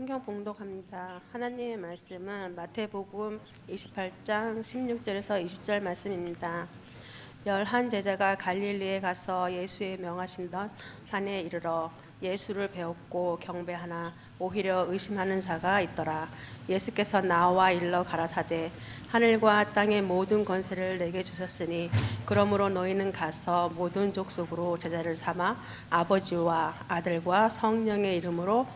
성경 봉독합니다. 하나님의 말씀은 마태복음 28장 16절에서 20절 말씀입니다. 11 제자가 갈릴리에 가서 예수의 명하신던 산에 이르러 예수를 배웠고 경배하나 오히려 의심하는 자가 있더라. 예수께서 나와 일러 가라사대 하늘과 땅의 모든 권세를 내게 주셨으니 그러므로 너희는 가서 모든 족속으로 제자를 삼아 아버지와 아들과 성령의 이름으로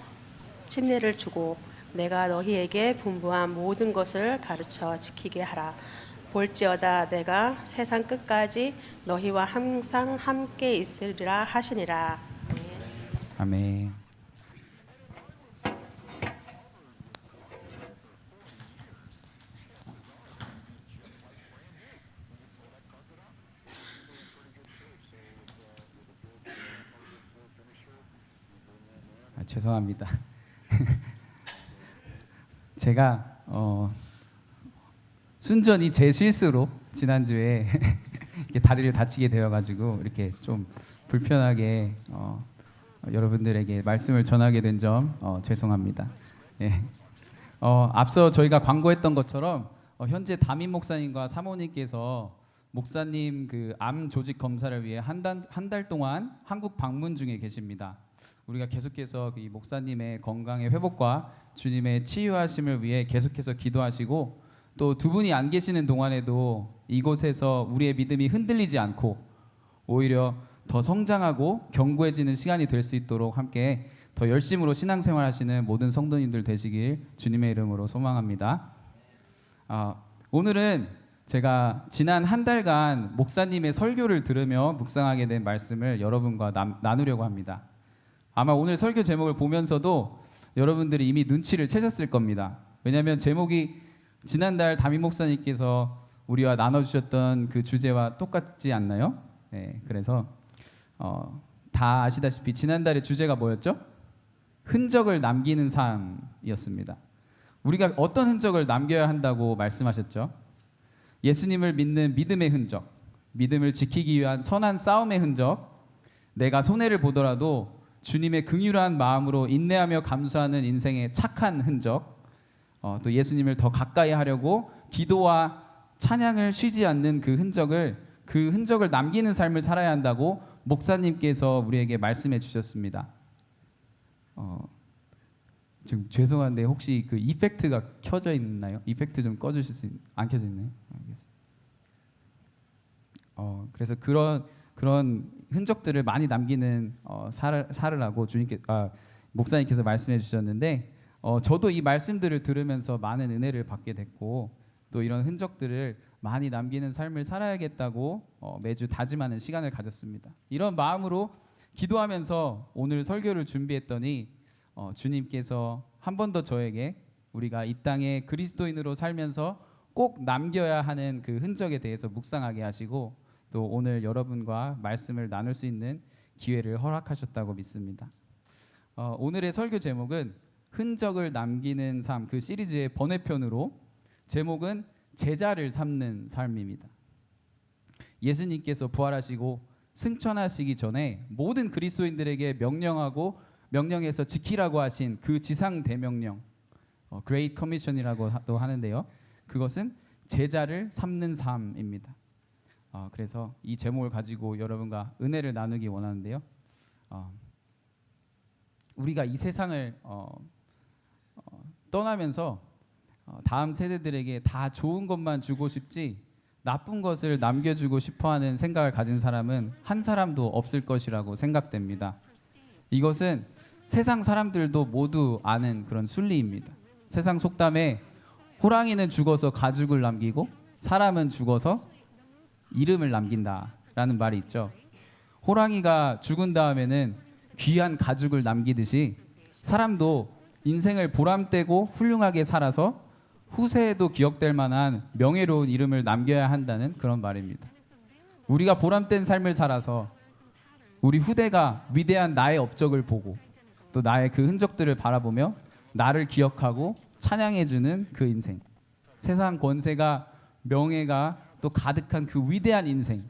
침례를 주고 내가 너희에게 분부한 모든 것을 가르쳐 지키게 하라. 볼지어다 내가 세상 끝까지 너희와 항상 함께 있으리라 하시니라. 아멘. 죄송합니다. 제가 순전히 제 실수로 지난주에 이렇게 다리를 다치게 되어가지고 이렇게 좀 불편하게 여러분들에게 말씀을 전하게 된 점 죄송합니다. 예. 앞서 저희가 광고했던 것처럼 현재 담임 목사님과 사모님께서 목사님 그 암 조직 검사를 위해 한 달 동안 한국 방문 중에 계십니다. 우리가 계속해서 이 목사님의 건강의 회복과 주님의 치유하심을 위해 계속해서 기도하시고 또 두 분이 안 계시는 동안에도 이곳에서 우리의 믿음이 흔들리지 않고 오히려 더 성장하고 견고해지는 시간이 될 수 있도록 함께 더 열심으로 신앙생활 하시는 모든 성도님들 되시길 주님의 이름으로 소망합니다. 오늘은 제가 지난 한 달간 목사님의 설교를 들으며 묵상하게 된 말씀을 여러분과 나누려고 합니다. 아마 오늘 설교 제목을 보면서도 여러분들이 이미 눈치를 채셨을 겁니다. 왜냐하면 제목이 지난달 담임 목사님께서 우리와 나눠주셨던 그 주제와 똑같지 않나요? 네, 그래서 다 아시다시피 지난달의 주제가 뭐였죠? 흔적을 남기는 삶이었습니다. 우리가 어떤 흔적을 남겨야 한다고 말씀하셨죠? 예수님을 믿는 믿음의 흔적, 믿음을 지키기 위한 선한 싸움의 흔적, 내가 손해를 보더라도 주님의 긍휼한 마음으로 인내하며 감수하는 인생의 착한 흔적, 또 예수님을 더 가까이 하려고 기도와 찬양을 쉬지 않는 그 흔적을 남기는 삶을 살아야 한다고 목사님께서 우리에게 말씀해 주셨습니다. 지금 죄송한데 혹시 그 이펙트가 켜져 있나요? 이펙트 좀 꺼주실 수 안 켜져 있나요? 알겠습니다. 그래서 그런 흔적들을 많이 남기는 살으라고 목사님께서 말씀해 주셨는데 저도 이 말씀들을 들으면서 많은 은혜를 받게 됐고 또 이런 흔적들을 많이 남기는 삶을 살아야겠다고 매주 다짐하는 시간을 가졌습니다. 이런 마음으로 기도하면서 오늘 설교를 준비했더니 주님께서 한 번 더 저에게 우리가 이 땅에 그리스도인으로 살면서 꼭 남겨야 하는 그 흔적에 대해서 묵상하게 하시고 또 오늘 여러분과 말씀을 나눌 수 있는 기회를 허락하셨다고 믿습니다. 오늘의 설교 제목은 흔적을 남기는 삶, 그 시리즈의 번외편으로 제목은 제자를 삼는 삶입니다. 예수님께서 부활하시고 승천하시기 전에 모든 그리스도인들에게 명령해서 지키라고 하신 그 지상 대명령, Great Commission이라고도 하는데요. 그것은 제자를 삼는 삶입니다. 그래서 이 제목을 가지고 여러분과 은혜를 나누기 원하는데요. 우리가 이 세상을 떠나면서 다음 세대들에게 다 좋은 것만 주고 싶지 나쁜 것을 남겨주고 싶어하는 생각을 가진 사람은 한 사람도 없을 것이라고 생각됩니다. 이것은 세상 사람들도 모두 아는 그런 순리입니다. 세상 속담에 호랑이는 죽어서 가죽을 남기고 사람은 죽어서 이름을 남긴다라는 말이 있죠. 호랑이가 죽은 다음에는 귀한 가죽을 남기듯이 사람도 인생을 보람되고 훌륭하게 살아서 후세에도 기억될 만한 명예로운 이름을 남겨야 한다는 그런 말입니다. 우리가 보람된 삶을 살아서 우리 후대가 위대한 나의 업적을 보고 또 나의 그 흔적들을 바라보며 나를 기억하고 찬양해주는 그 인생, 세상 권세가 명예가 또 가득한 그 위대한 인생,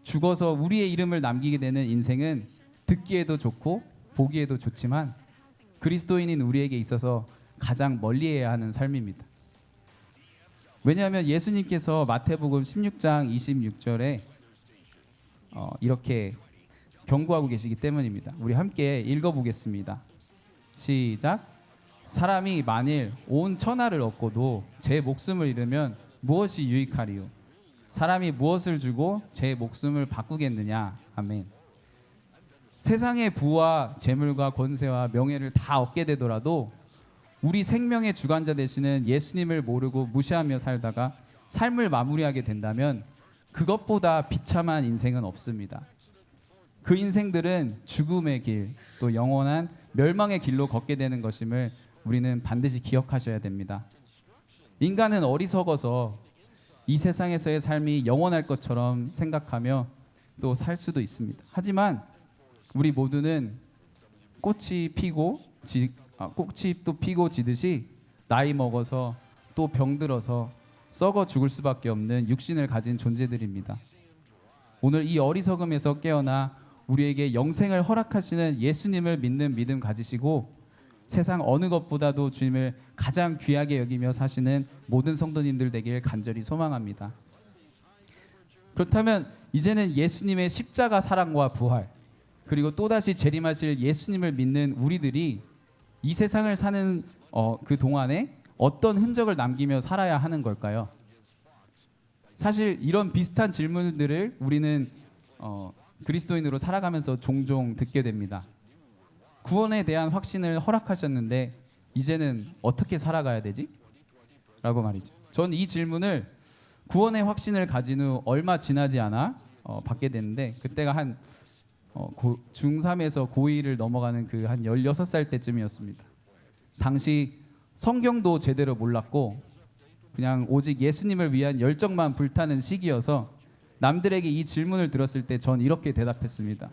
죽어서 우리의 이름을 남기게 되는 인생은 듣기에도 좋고 보기에도 좋지만 그리스도인인 우리에게 있어서 가장 멀리해야 하는 삶입니다. 왜냐하면 예수님께서 마태복음 16장 26절에 이렇게 경고하고 계시기 때문입니다. 우리 함께 읽어보겠습니다. 시작. 사람이 만일 온 천하를 얻고도 제 목숨을 잃으면 무엇이 유익하리요? 사람이 무엇을 주고 제 목숨을 바꾸겠느냐? 아멘. 세상의 부와 재물과 권세와 명예를 다 얻게 되더라도 우리 생명의 주관자 되시는 예수님을 모르고 무시하며 살다가 삶을 마무리하게 된다면 그것보다 비참한 인생은 없습니다. 그 인생들은 죽음의 길, 또 영원한 멸망의 길로 걷게 되는 것임을 우리는 반드시 기억하셔야 됩니다. 인간은 어리석어서 이 세상에서의 삶이 영원할 것처럼 생각하며 또 살 수도 있습니다. 하지만 우리 모두는 꽃이 또 피고 지듯이 나이 먹어서 또 병들어서 썩어 죽을 수밖에 없는 육신을 가진 존재들입니다. 오늘 이 어리석음에서 깨어나 우리에게 영생을 허락하시는 예수님을 믿는 믿음 가지시고 세상 어느 것보다도 주님을 가장 귀하게 여기며 사시는 모든 성도님들 되길 간절히 소망합니다. 그렇다면 이제는 예수님의 십자가 사랑과 부활, 그리고 또다시 재림하실 예수님을 믿는 우리들이 이 세상을 사는 그 동안에 어떤 흔적을 남기며 살아야 하는 걸까요? 사실 이런 비슷한 질문들을 우리는 그리스도인으로 살아가면서 종종 듣게 됩니다. 구원에 대한 확신을 허락하셨는데 이제는 어떻게 살아가야 되지? 라고 말이죠. 전 이 질문을 구원의 확신을 가진 후 얼마 지나지 않아 받게 됐는데 그때가 한 중3에서 고2를 넘어가는 그 한 16살 때쯤이었습니다. 당시 성경도 제대로 몰랐고 그냥 오직 예수님을 위한 열정만 불타는 시기여서 남들에게 이 질문을 들었을 때 전 이렇게 대답했습니다.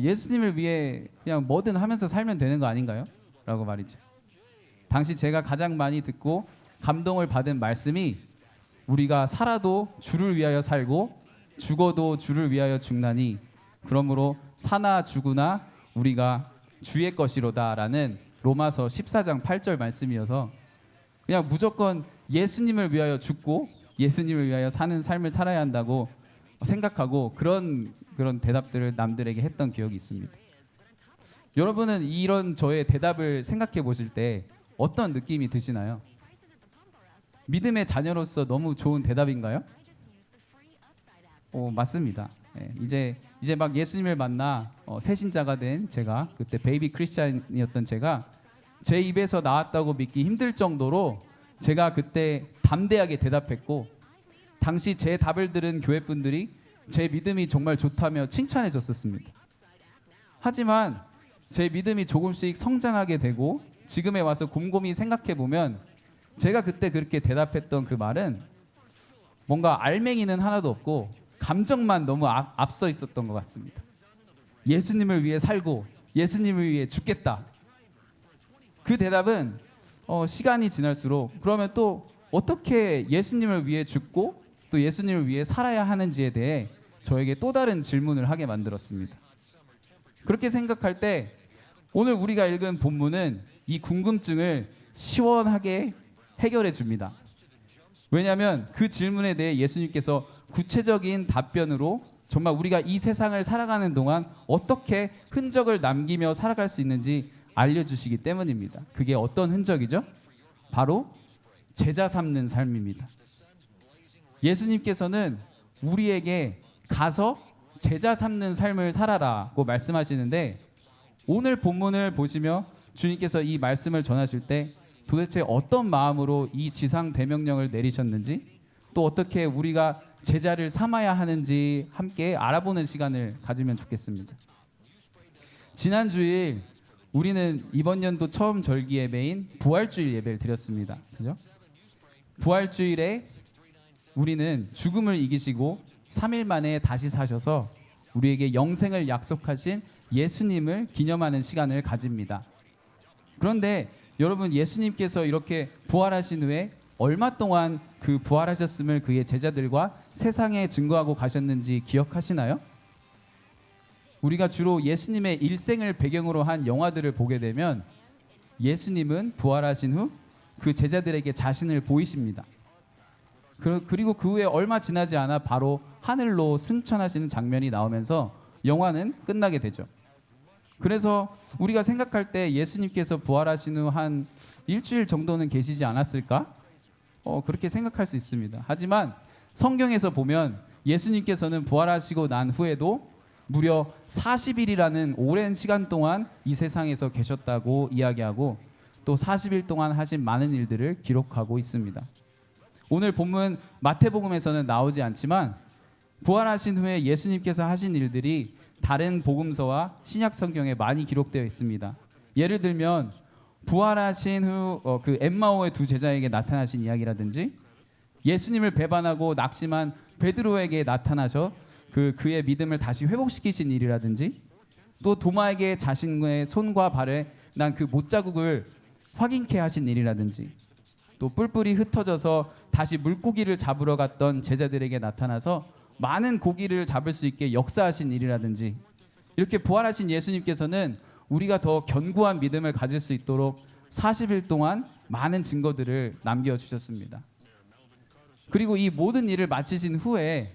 예수님을 위해 그냥 뭐든 하면서 살면 되는 거 아닌가요? 라고 말이죠. 당시 제가 가장 많이 듣고 감동을 받은 말씀이 우리가 살아도 주를 위하여 살고 죽어도 주를 위하여 죽나니 그러므로 사나 죽으나 우리가 주의 것이로다 라는 로마서 14장 8절 말씀이어서 그냥 무조건 예수님을 위하여 죽고 예수님을 위하여 사는 삶을 살아야 한다고 생각하고 그런 대답들을 남들에게 했던 기억이 있습니다. 여러분은 이런 저의 대답을 생각해 보실 때 어떤 느낌이 드시나요? 믿음의 자녀로서 너무 좋은 대답인가요? 맞습니다. 이제 막 예수님을 만나 새신자가 된 제가 그때 베이비 크리스찬이었던 제가 제 입에서 나왔다고 믿기 힘들 정도로 제가 그때 담대하게 대답했고 당시 제 답을 들은 교회 분들이 제 믿음이 정말 좋다며 칭찬해 줬었습니다. 하지만 제 믿음이 조금씩 성장하게 되고 지금에 와서 곰곰이 생각해 보면 제가 그때 그렇게 대답했던 그 말은 뭔가 알맹이는 하나도 없고 감정만 너무 앞서 있었던 것 같습니다. 예수님을 위해 살고 예수님을 위해 죽겠다. 그 대답은 시간이 지날수록 그러면 또 어떻게 예수님을 위해 죽고 또 예수님을 위해 살아야 하는지에 대해 저에게 또 다른 질문을 하게 만들었습니다. 그렇게 생각할 때 오늘 우리가 읽은 본문은 이 궁금증을 시원하게 해결해 줍니다. 왜냐하면 그 질문에 대해 예수님께서 구체적인 답변으로 정말 우리가 이 세상을 살아가는 동안 어떻게 흔적을 남기며 살아갈 수 있는지 알려주시기 때문입니다. 그게 어떤 흔적이죠? 바로 제자 삼는 삶입니다. 예수님께서는 우리에게 가서 제자 삼는 삶을 살아라고 말씀하시는데 오늘 본문을 보시며 주님께서 이 말씀을 전하실 때 도대체 어떤 마음으로 이 지상 대명령을 내리셨는지 또 어떻게 우리가 제자를 삼아야 하는지 함께 알아보는 시간을 가지면 좋겠습니다. 지난 주일 우리는 이번 연도 처음 절기 예배인 부활주일 예배를 드렸습니다. 그죠? 부활주일에 우리는 죽음을 이기시고 3일 만에 다시 사셔서 우리에게 영생을 약속하신 예수님을 기념하는 시간을 가집니다. 그런데 여러분 예수님께서 이렇게 부활하신 후에 얼마 동안 그 부활하셨음을 그의 제자들과 세상에 증거하고 가셨는지 기억하시나요? 우리가 주로 예수님의 일생을 배경으로 한 영화들을 보게 되면 예수님은 부활하신 후 그 제자들에게 자신을 보이십니다. 그리고 그 후에 얼마 지나지 않아 바로 하늘로 승천하시는 장면이 나오면서 영화는 끝나게 되죠. 그래서 우리가 생각할 때 예수님께서 부활하신 후 한 일주일 정도는 계시지 않았을까? 그렇게 생각할 수 있습니다. 하지만 성경에서 보면 예수님께서는 부활하시고 난 후에도 무려 40일이라는 오랜 시간 동안 이 세상에서 계셨다고 이야기하고 또 40일 동안 하신 많은 일들을 기록하고 있습니다. 오늘 본문 마태복음에서는 나오지 않지만 부활하신 후에 예수님께서 하신 일들이 다른 복음서와 신약 성경에 많이 기록되어 있습니다. 예를 들면 부활하신 후 그 엠마오의 두 제자에게 나타나신 이야기라든지 예수님을 배반하고 낙심한 베드로에게 나타나셔 그의 믿음을 다시 회복시키신 일이라든지 또 도마에게 자신의 손과 발에 난 그 못자국을 확인케 하신 일이라든지 또 뿔뿔이 흩어져서 다시 물고기를 잡으러 갔던 제자들에게 나타나서 많은 고기를 잡을 수 있게 역사하신 일이라든지 이렇게 부활하신 예수님께서는 우리가 더 견고한 믿음을 가질 수 있도록 40일 동안 많은 증거들을 남겨주셨습니다. 그리고 이 모든 일을 마치신 후에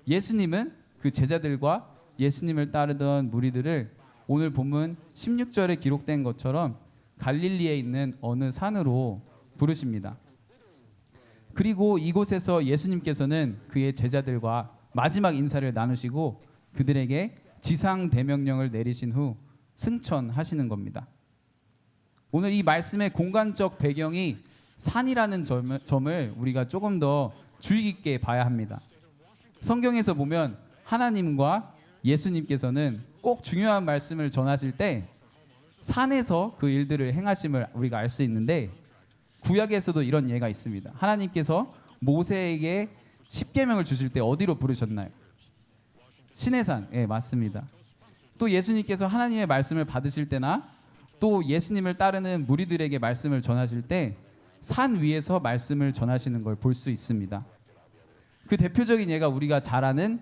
예수님은 그 제자들과 예수님을 따르던 무리들을 오늘 본문 16절에 기록된 것처럼 갈릴리에 있는 어느 산으로 부르십니다. 그리고 이곳에서 예수님께서는 그의 제자들과 마지막 인사를 나누시고 그들에게 지상 대명령을 내리신 후 승천하시는 겁니다. 오늘 이 말씀의 공간적 배경이 산이라는 점을 우리가 조금 더 주의 깊게 봐야 합니다. 성경에서 보면 하나님과 예수님께서는 꼭 중요한 말씀을 전하실 때 산에서 그 일들을 행하심을 우리가 알 수 있는데 구약에서도 이런 예가 있습니다. 하나님께서 모세에게 십계명을 주실 때 어디로 부르셨나요? 시내산. 예, 맞습니다. 또 예수님께서 하나님의 말씀을 받으실 때나 또 예수님을 따르는 무리들에게 말씀을 전하실 때 산 위에서 말씀을 전하시는 걸 볼 수 있습니다. 그 대표적인 예가 우리가 잘 아는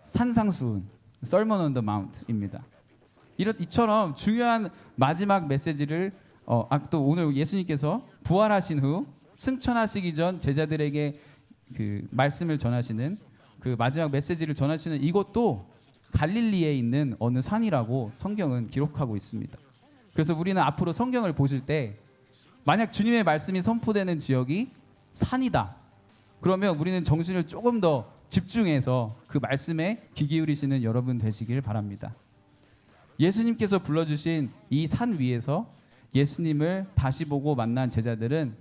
산상수훈, Sermon on the Mount입니다. 이처럼 중요한 마지막 메시지를 또 오늘 예수님께서 부활하신 후 승천하시기 전 제자들에게 그 말씀을 전하시는 그 마지막 메시지를 전하시는 이것도 갈릴리에 있는 어느 산이라고 성경은 기록하고 있습니다. 그래서 우리는 앞으로 성경을 보실 때 만약 주님의 말씀이 선포되는 지역이 산이다. 그러면 우리는 정신을 조금 더 집중해서 그 말씀에 귀 기울이시는 여러분 되시길 바랍니다. 예수님께서 불러주신 이 산 위에서 예수님을 다시 보고 만난 제자들은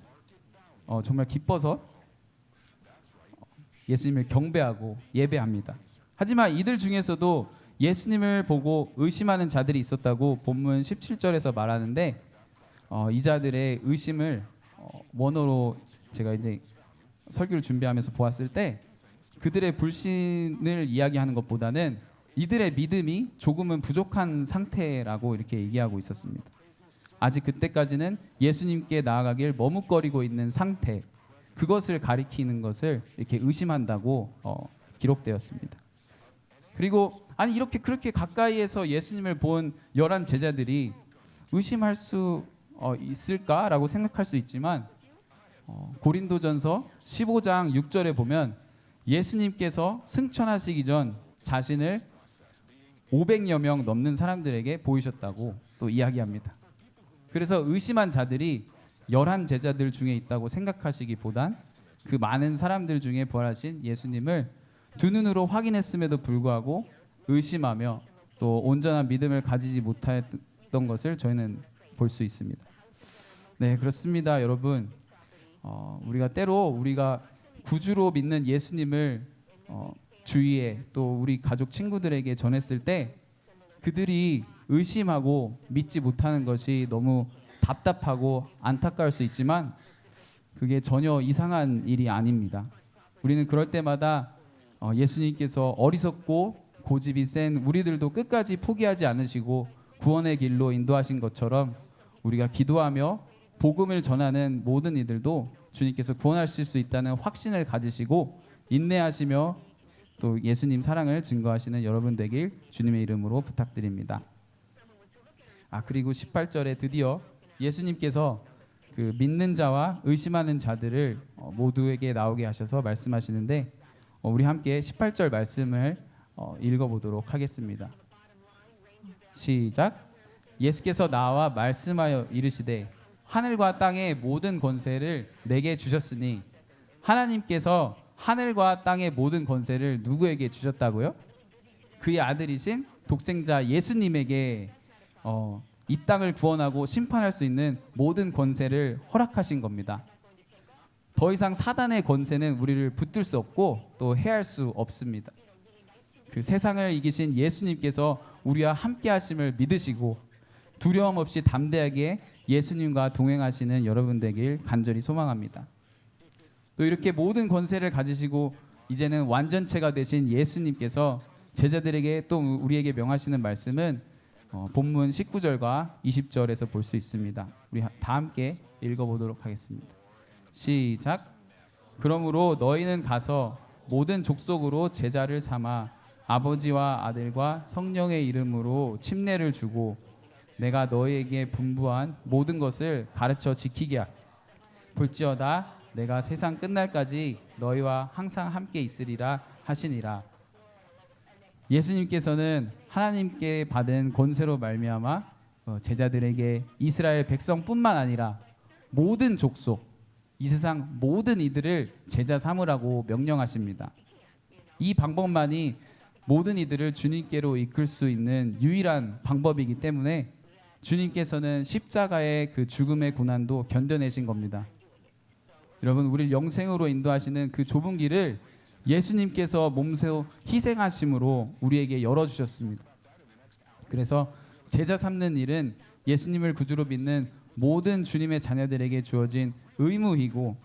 정말 기뻐서 예수님을 경배하고 예배합니다. 하지만 이들 중에서도 예수님을 보고 의심하는 자들이 있었다고 본문 17절에서 말하는데 이 자들의 의심을 원어로 제가 이제 설교를 준비하면서 보았을 때 그들의 불신을 이야기하는 것보다는 이들의 믿음이 조금은 부족한 상태라고 이렇게 얘기하고 있었습니다. 아직 그때까지는 예수님께 나아가길 머뭇거리고 있는 상태, 그것을 가리키는 것을 이렇게 의심한다고 기록되었습니다. 그리고 아니 이렇게 그렇게 가까이에서 예수님을 본 11 제자들이 의심할 수 있을까라고 생각할 수 있지만 고린도전서 15장 6절에 보면 예수님께서 승천하시기 전 자신을 500여 명 넘는 사람들에게 보이셨다고 또 이야기합니다. 그래서 의심한 자들이 11 제자들 중에 있다고 생각하시기보단 그 많은 사람들 중에 부활하신 예수님을 두 눈으로 확인했음에도 불구하고 의심하며 또 온전한 믿음을 가지지 못했던 것을 저희는 볼 수 있습니다. 네, 그렇습니다, 여러분. 우리가 구주로 믿는 예수님을 주위에 또 우리 가족 친구들에게 전했을 때 그들이 의심하고 믿지 못하는 것이 너무 답답하고 안타까울 수 있지만 그게 전혀 이상한 일이 아닙니다. 우리는 그럴 때마다 예수님께서 어리석고 고집이 센 우리들도 끝까지 포기하지 않으시고 구원의 길로 인도하신 것처럼 우리가 기도하며 복음을 전하는 모든 이들도 주님께서 구원하실 수 있다는 확신을 가지시고 인내하시며 또 예수님 사랑을 증거하시는 여러분 되길 주님의 이름으로 부탁드립니다. 그리고 18절에 드디어 예수님께서 그 믿는 자와 의심하는 자들을 모두에게 나오게 하셔서 말씀하시는데 우리 함께 18절 말씀을 읽어보도록 하겠습니다. 시작. 예수께서 나와 말씀하여 이르시되 하늘과 땅의 모든 권세를 내게 주셨으니 하나님께서 하늘과 땅의 모든 권세를 누구에게 주셨다고요? 그의 아들이신 독생자 예수님에게 이 땅을 구원하고 심판할 수 있는 모든 권세를 허락하신 겁니다. 더 이상 사단의 권세는 우리를 붙들 수 없고 또 해할 수 없습니다. 그 세상을 이기신 예수님께서 우리와 함께 하심을 믿으시고 두려움 없이 담대하게 예수님과 동행하시는 여러분 되길 간절히 소망합니다. 또 이렇게 모든 권세를 가지시고 이제는 완전체가 되신 예수님께서 제자들에게 또 우리에게 명하시는 말씀은 본문 19절과 20절에서 볼 수 있습니다. 우리 다 함께 읽어보도록 하겠습니다. 시작. 그러므로 너희는 가서 모든 족속으로 제자를 삼아 아버지와 아들과 성령의 이름으로 침례를 주고 내가 너희에게 분부한 모든 것을 가르쳐 지키게 하라. 볼지어다 내가 세상 끝날까지 너희와 항상 함께 있으리라 하시니라. 예수님께서는 하나님께 받은 권세로 말미암아 제자들에게 이스라엘 백성뿐만 아니라 모든 족속, 이 세상 모든 이들을 제자 삼으라고 명령하십니다. 이 방법만이 모든 이들을 주님께로 이끌 수 있는 유일한 방법이기 때문에 주님께서는 십자가의 그 죽음의 고난도 견뎌내신 겁니다. 여러분, 우리를 영생으로 인도하시는 그 좁은 길을 예수님께서 몸소 희생하심으로 우리에게 열어주셨습니다. 그래서 제자 삼는 일은 예수님을 구주로 믿는 모든 주님의 자녀들에게 주어진 의무이고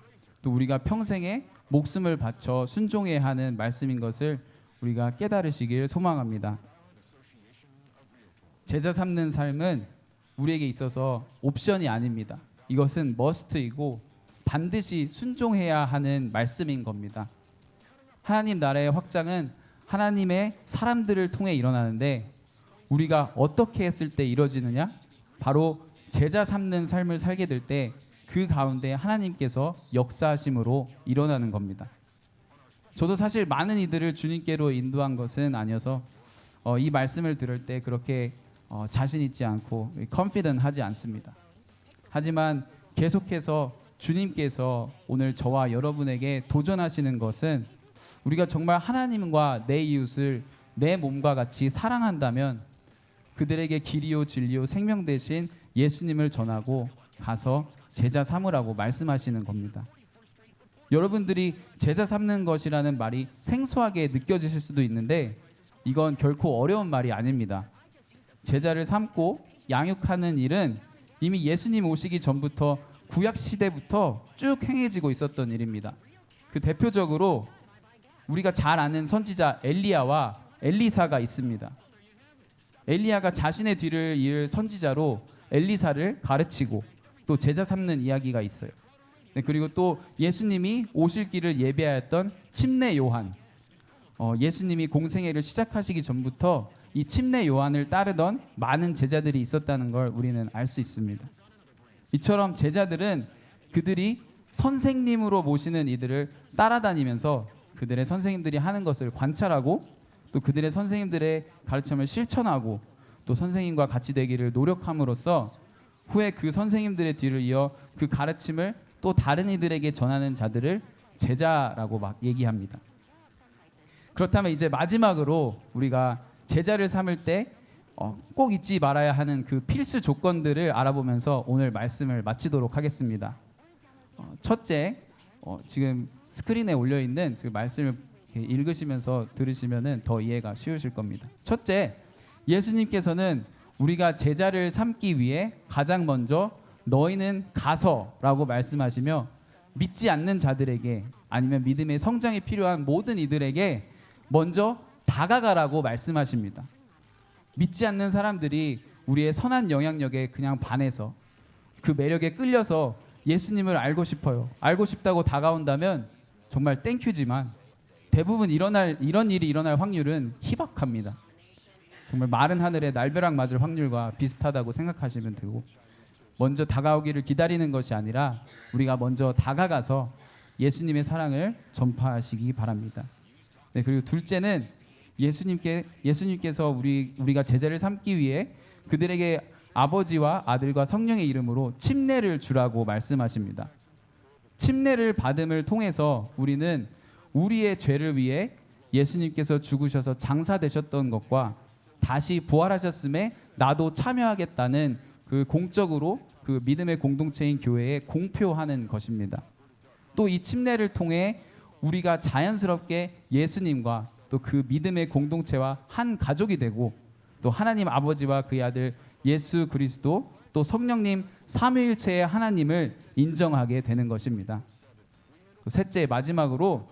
또 우리가 평생에 목숨을 바쳐 순종해야 하는 말씀인 것을 우리가 깨달으시길 소망합니다. 제자 삼는 삶은 우리에게 있어서 옵션이 아닙니다. 이것은 머스트이고 반드시 순종해야 하는 말씀인 겁니다. 하나님 나라의 확장은 하나님의 사람들을 통해 일어나는데 우리가 어떻게 했을 때 이루어지느냐? 바로 제자 삼는 삶을 살게 될 때 그 가운데 하나님께서 역사하심으로 일어나는 겁니다. 저도 사실 많은 이들을 주님께로 인도한 것은 아니어서 이 말씀을 들을 때 그렇게 자신 있지 않고 컨피던트 하지 않습니다. 하지만 계속해서 주님께서 오늘 저와 여러분에게 도전하시는 것은 우리가 정말 하나님과 내 이웃을 내 몸과 같이 사랑한다면 그들에게 길이요 진리요 생명 되신 예수님을 전하고 가서 제자 삼으라고 말씀하시는 겁니다. 여러분들이 제자 삼는 것이라는 말이 생소하게 느껴지실 수도 있는데 이건 결코 어려운 말이 아닙니다. 제자를 삼고 양육하는 일은 이미 예수님 오시기 전부터 구약 시대부터 쭉 행해지고 있었던 일입니다. 그 대표적으로 우리가 잘 아는 선지자 엘리야와 엘리사가 있습니다. 엘리야가 자신의 뒤를 이을 선지자로 엘리사를 가르치고 또 제자 삼는 이야기가 있어요. 그리고 또 예수님이 오실 길을 예배하였던 침례 요한, 예수님이 공생애를 시작하시기 전부터 이 침례 요한을 따르던 많은 제자들이 있었다는 걸 우리는 알 수 있습니다. 이처럼 제자들은 그들이 선생님으로 모시는 이들을 따라다니면서 그들의 선생님들이 하는 것을 관찰하고 또 그들의 선생님들의 가르침을 실천하고 또 선생님과 같이 되기를 노력함으로써 후에 그 선생님들의 뒤를 이어 그 가르침을 또 다른 이들에게 전하는 자들을 제자라고 막 얘기합니다. 그렇다면 이제 마지막으로 우리가 제자를 삼을 때 꼭 잊지 말아야 하는 그 필수 조건들을 알아보면서 오늘 말씀을 마치도록 하겠습니다. 첫째, 지금 스크린에 올려 있는 그 말씀을 읽으시면서 들으시면은 더 이해가 쉬우실 겁니다. 첫째, 예수님께서는 우리가 제자를 삼기 위해 가장 먼저 너희는 가서라고 말씀하시며 믿지 않는 자들에게 아니면 믿음의 성장이 필요한 모든 이들에게 먼저 다가가라고 말씀하십니다. 믿지 않는 사람들이 우리의 선한 영향력에 그냥 반해서 그 매력에 끌려서 예수님을 알고 싶어요. 알고 싶다고 다가온다면 정말 땡큐지만 대부분 이런 일이 일어날 확률은 희박합니다. 정말 마른 하늘에 날벼락 맞을 확률과 비슷하다고 생각하시면 되고 먼저 다가오기를 기다리는 것이 아니라 우리가 먼저 다가가서 예수님의 사랑을 전파하시기 바랍니다. 네, 그리고 둘째는 예수님께서 우리가 제자를 삼기 위해 그들에게 아버지와 아들과 성령의 이름으로 침례를 주라고 말씀하십니다. 침례를 받음을 통해서 우리는 우리의 죄를 위해 예수님께서 죽으셔서 장사되셨던 것과 다시 부활하셨음에 나도 참여하겠다는 그 공적으로 그 믿음의 공동체인 교회에 공표하는 것입니다. 또 이 침례를 통해 우리가 자연스럽게 예수님과 또 그 믿음의 공동체와 한 가족이 되고 또 하나님 아버지와 그의 아들 예수 그리스도 또 성령님 삼위일체의 하나님을 인정하게 되는 것입니다. 또 셋째, 마지막으로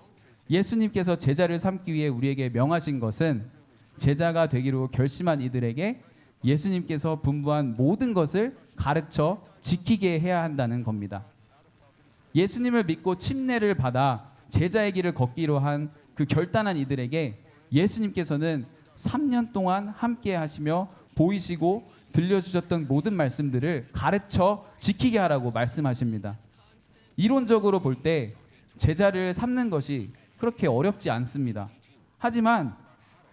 예수님께서 제자를 삼기 위해 우리에게 명하신 것은 제자가 되기로 결심한 이들에게 예수님께서 분부한 모든 것을 가르쳐 지키게 해야 한다는 겁니다. 예수님을 믿고 침례를 받아 제자의 길을 걷기로 한 그 결단한 이들에게 예수님께서는 3년 동안 함께 하시며 보이시고 들려주셨던 모든 말씀들을 가르쳐 지키게 하라고 말씀하십니다. 이론적으로 볼 때 제자를 삼는 것이 그렇게 어렵지 않습니다. 하지만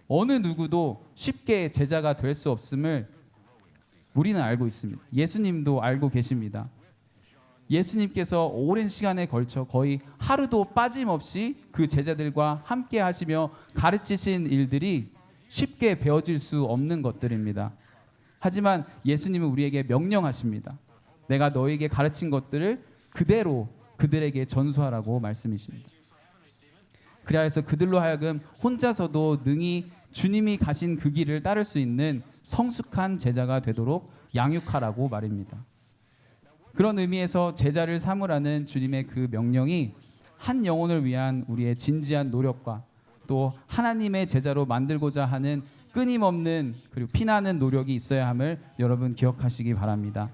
어느 누구도 쉽게 제자가 될 수 없음을 우리는 알고 있습니다. 예수님도 알고 계십니다. 예수님께서 오랜 시간에 걸쳐 거의 하루도 빠짐없이 그 제자들과 함께 하시며 가르치신 일들이 쉽게 배워질 수 없는 것들입니다. 하지만 예수님은 우리에게 명령하십니다. 내가 너에게 가르친 것들을 그대로 그들에게 전수하라고 말씀이십니다. 그래야 해서 그들로 하여금 혼자서도 능히 주님이 가신 그 길을 따를 수 있는 성숙한 제자가 되도록 양육하라고 말입니다. 그런 의미에서 제자를 삼으라는 주님의 그 명령이 한 영혼을 위한 우리의 진지한 노력과 또 하나님의 제자로 만들고자 하는 끊임없는 그리고 피나는 노력이 있어야 함을 여러분 기억하시기 바랍니다.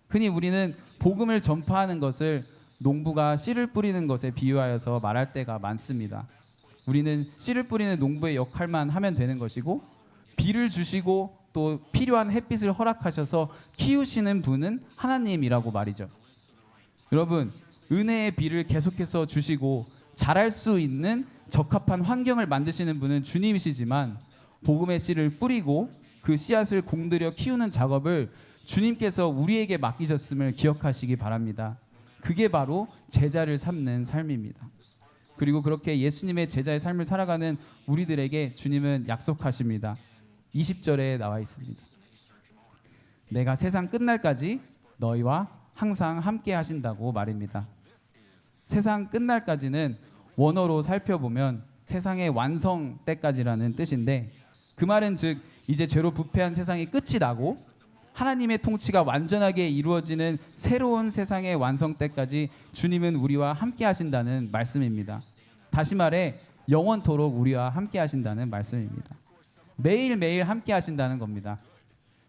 흔히 우리는 복음을 전파하는 것을 농부가 씨를 뿌리는 것에 비유하여서 말할 때가 많습니다. 우리는 씨를 뿌리는 농부의 역할만 하면 되는 것이고 비를 주시고 또 필요한 햇빛을 허락하셔서 키우시는 분은 하나님이라고 말이죠. 여러분, 은혜의 비를 계속해서 주시고 자랄 수 있는 적합한 환경을 만드시는 분은 주님이시지만 복음의 씨를 뿌리고 그 씨앗을 공들여 키우는 작업을 주님께서 우리에게 맡기셨음을 기억하시기 바랍니다. 그게 바로 제자를 삼는 삶입니다. 그리고 그렇게 예수님의 제자의 삶을 살아가는 우리들에게 주님은 약속하십니다. 20절에 나와 있습니다. 내가 세상 끝날까지 너희와 항상 함께 하신다고 말입니다. 세상 끝날까지는 원어로 살펴보면 세상의 완성 때까지라는 뜻인데 그 말은 즉 이제 죄로 부패한 세상이 끝이 나고 하나님의 통치가 완전하게 이루어지는 새로운 세상의 완성 때까지 주님은 우리와 함께 하신다는 말씀입니다. 다시 말해 영원토록 우리와 함께 하신다는 말씀입니다. 매일매일 함께 하신다는 겁니다.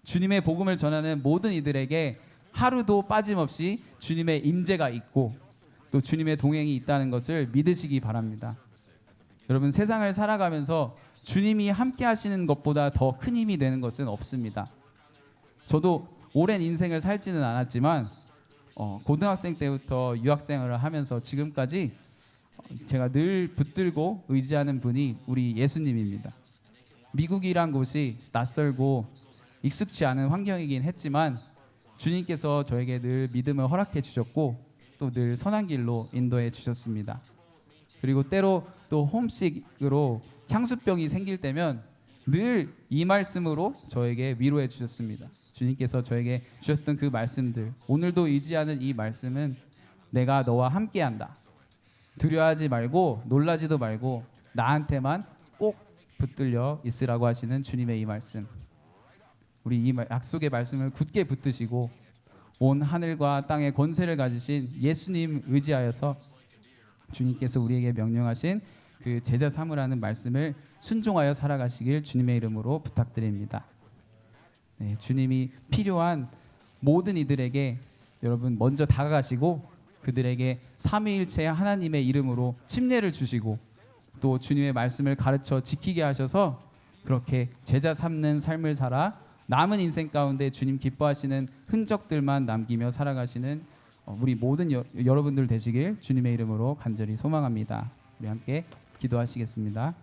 주님의 복음을 전하는 모든 이들에게 하루도 빠짐없이 주님의 임재가 있고 또 주님의 동행이 있다는 것을 믿으시기 바랍니다. 여러분, 세상을 살아가면서 주님이 함께 하시는 것보다 더 큰 힘이 되는 것은 없습니다. 저도 오랜 인생을 살지는 않았지만 고등학생 때부터 유학생활을 하면서 지금까지 제가 늘 붙들고 의지하는 분이 우리 예수님입니다. 미국이란 곳이 낯설고 익숙치 않은 환경이긴 했지만 주님께서 저에게 늘 믿음을 허락해 주셨고 또 늘 선한 길로 인도해 주셨습니다. 그리고 때로 또 홈식으로 향수병이 생길 때면 늘 이 말씀으로 저에게 위로해 주셨습니다. 주님께서 저에게 주셨던 그 말씀들, 오늘도 의지하는 이 말씀은 내가 너와 함께한다. 두려워하지 말고 놀라지도 말고 나한테만 꼭 붙들려 있으라고 하시는 주님의 이 말씀. 우리 이 약속의 말씀을 굳게 붙드시고 온 하늘과 땅의 권세를 가지신 예수님 의지하여서 주님께서 우리에게 명령하신 그 제자 삼으라는 말씀을 순종하여 살아가시길 주님의 이름으로 부탁드립니다. 네, 주님이 필요한 모든 이들에게 여러분 먼저 다가가시고 그들에게 삼위일체 하나님의 이름으로 침례를 주시고 또 주님의 말씀을 가르쳐 지키게 하셔서 그렇게 제자 삼는 삶을 살아 남은 인생 가운데 주님 기뻐하시는 흔적들만 남기며 살아가시는 우리 모든 여러분들 되시길 주님의 이름으로 간절히 소망합니다. 우리 함께 기도하시겠습니다.